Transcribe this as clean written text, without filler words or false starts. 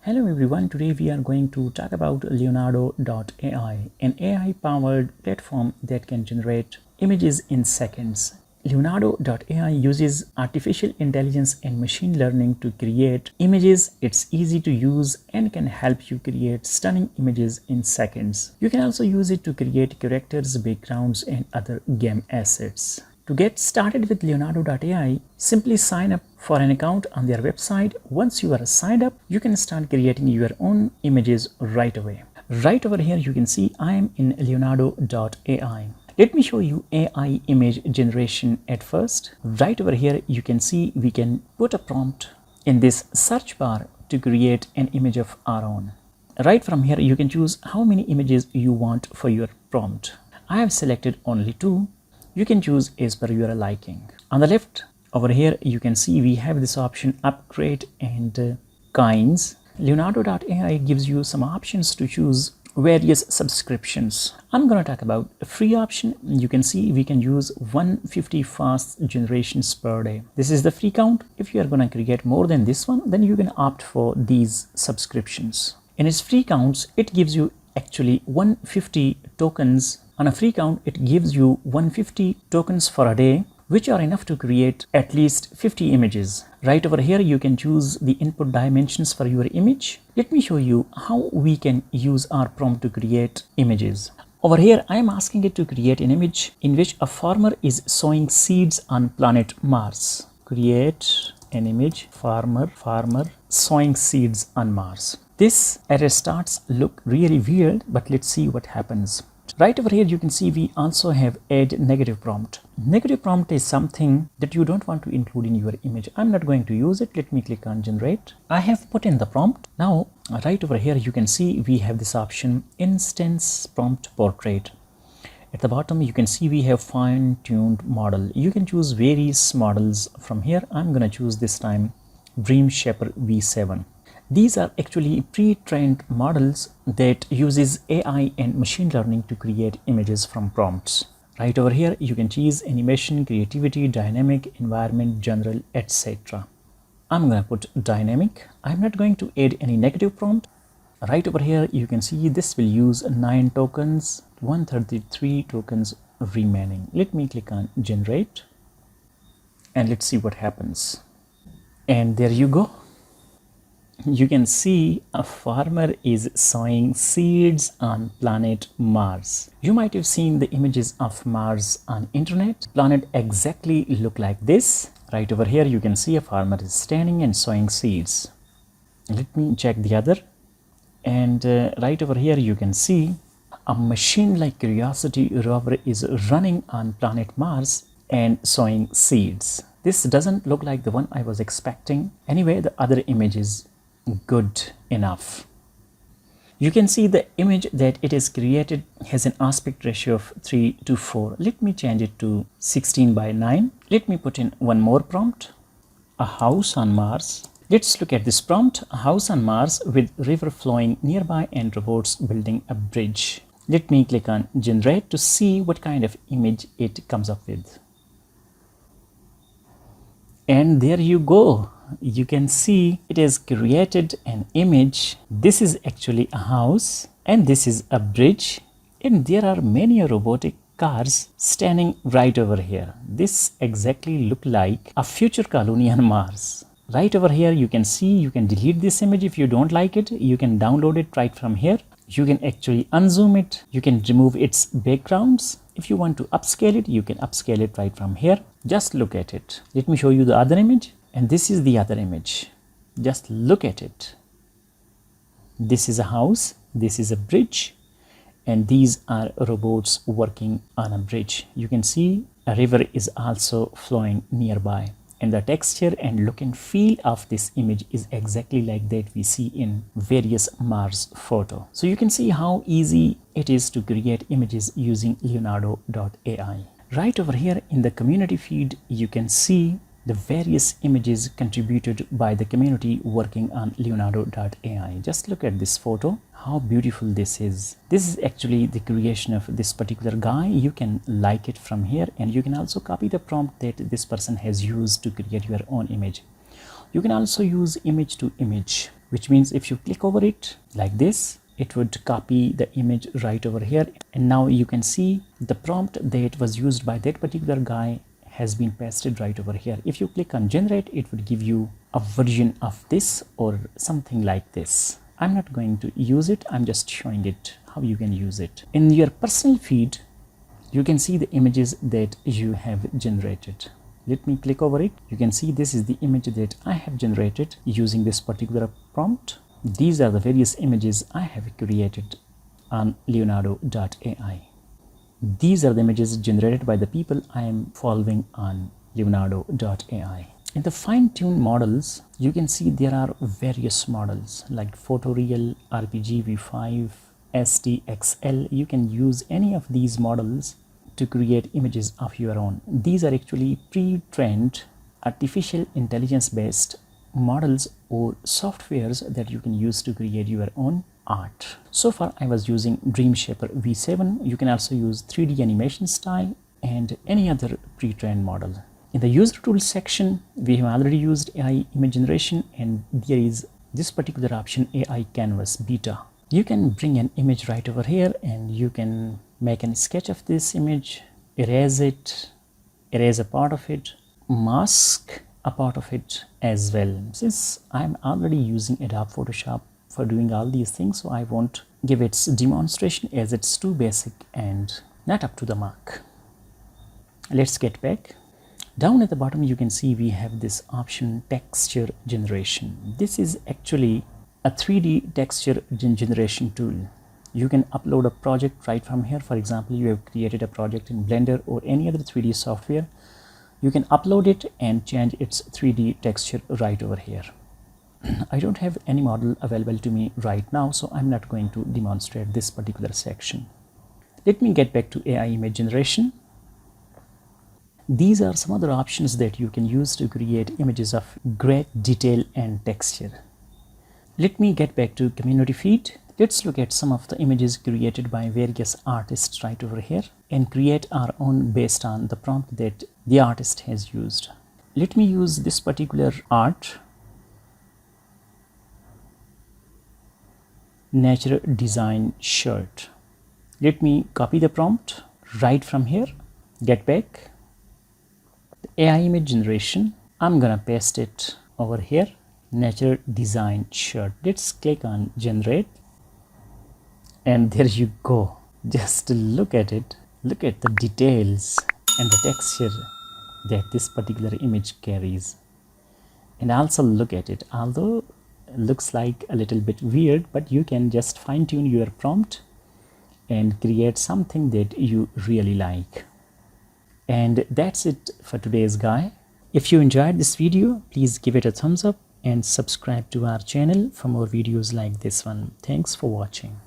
Hello everyone, today we are going to talk about Leonardo AI, an AI-powered platform that can generate images in seconds. Leonardo AI uses artificial intelligence and machine learning to create images. It's easy to use and can help you create stunning images in seconds. You can also use it to create characters, backgrounds, and other game assets. To get started with Leonardo AI, simply sign up for an account on their website. Once you are signed up, you can start creating your own images right away. Right over here, you can see I am in Leonardo AI. Let me show you AI image generation at first. Right over here, you can see we can put a prompt in this search bar to create an image of our own. Right from here, you can choose how many images you want for your prompt. I have selected only 2. You can choose as per your liking. On the left over here, you can see we have this option upgrade and kinds. Leonardo AI gives you some options to choose various subscriptions. I'm going to talk about a free option. You can see we can use 150 fast generations per day. This is the free count. If you are going to create more than this one, then you can opt for these subscriptions. In its free counts, it gives you actually 150 tokens. On a free count, it gives you 150 tokens for a day, which are enough to create at least 50 images. Right over here, you can choose the input dimensions for your image. Let me show you how we can use our prompt to create images. Over here, I am asking it to create an image in which a farmer is sowing seeds on planet Mars. Create an image, farmer sowing seeds on Mars. This at a starts look really weird, but let's see what happens. Right over here, you can see we also have add negative prompt. Negative prompt is something that you don't want to include in your image. I'm not going to use it. Let me click on generate. I have put in the prompt. Now, right over here, you can see we have this option instance prompt portrait. At the bottom, you can see we have fine-tuned model. You can choose various models from here. I'm going to choose this time Dream Shaper V7. These are actually pre-trained models that uses AI and machine learning to create images from prompts. Right over here, you can choose animation, creativity, dynamic, environment, general, etc. I'm going to put dynamic. I'm not going to add any negative prompt. Right over here, you can see this will use 9 tokens, 133 tokens remaining. Let me click on generate and let's see what happens. And there you go. You can see a farmer is sowing seeds on planet Mars. You might have seen the images of Mars on internet. Planet exactly look like this. Right over here, you can see a farmer is standing and sowing seeds. Let me check the other. And right over here, you can see a machine like Curiosity rover is running on planet Mars and sowing seeds. This doesn't look like the one I was expecting. Anyway, the other image is good enough. You can see the image that it is created has an aspect ratio of 3:4. Let me change it to 16:9. Let me put in one more prompt, a house on Mars. Let's look at this prompt, a house on Mars with river flowing nearby and robots building a bridge. Let me click on generate to see what kind of image it comes up with. And there you go. You can see it has created an image. This is actually a house and this is a bridge, and there are many robotic cars standing right over here. This exactly look like a future colony on Mars. Right over here, you can see you can delete this image if you don't like it. You can download it right from here. You can actually unzoom it. You can remove its backgrounds. If you want to upscale it, you can upscale it right from here. Just look at it. Let me show you the other image. And this is the other image. Just look at it. This is a house, this is a bridge, and these are robots working on a bridge. You can see a river is also flowing nearby. And the texture and look and feel of this image is exactly like that we see in various Mars photo. So you can see how easy it is to create images using Leonardo AI. Right over here in the community feed, you can see the various images contributed by the community working on Leonardo AI. Just look at this photo, how beautiful this is. This is actually the creation of this particular guy. You can like it from here, and you can also copy the prompt that this person has used to create your own image. You can also use image to image. which means if you click over it like this, it would copy the image right over here. And now you can see the prompt that was used by that particular guy has been pasted right over here. If you click on generate, it would give you a version of this or something like this. I'm not going to use it. I'm just showing it how you can use it. In your personal feed, you can see the images that you have generated. Let me click over it. You can see this is the image that I have generated using this particular prompt. These are the various images I have created on Leonardo.ai. These are the images generated by the people I am following on Leonardo.ai. In the fine-tuned models, you can see there are various models like Photoreal, RPG V5, STXL. You can use any of these models to create images of your own. These are actually pre-trained artificial intelligence based models or softwares that you can use to create your own art. So far I was using Dreamshaper V7. You can also use 3D animation style and any other pre-trained model. In the user tools section, we have already used AI image generation, and there is this particular option, AI canvas beta. You can bring an image right over here and you can make a sketch of this image, erase it, erase a part of it, mask a part of it as well. Since I'm already using Adobe Photoshop for doing all these things, so I won't give its demonstration as it's too basic and not up to the mark. Let's get back. Down at the bottom you can see we have this option, texture generation. This is actually a 3D texture generation tool. You can upload a project right from here. For example, you have created a project in Blender or any other 3D software. You can upload it and change its 3D texture right over here. I don't have any model available to me right now, so I'm not going to demonstrate this particular section. Let me get back to AI image generation. These are some other options that you can use to create images of great detail and texture. Let me get back to community feed. Let's look at some of the images created by various artists right over here and create our own based on the prompt that the artist has used. Let me use this particular art, nature design shirt. Let me copy the prompt right from here, get back. The AI image generation, I'm gonna paste it over here, nature design shirt. Let's click on generate. And there you go. Just look at it. Look at the details and the texture that this particular image carries. And also look at it. Although it looks like a little bit weird, but you can just fine-tune your prompt and create something that you really like. And that's it for today's guy. If you enjoyed this video, please give it a thumbs up and subscribe to our channel for more videos like this one. Thanks for watching.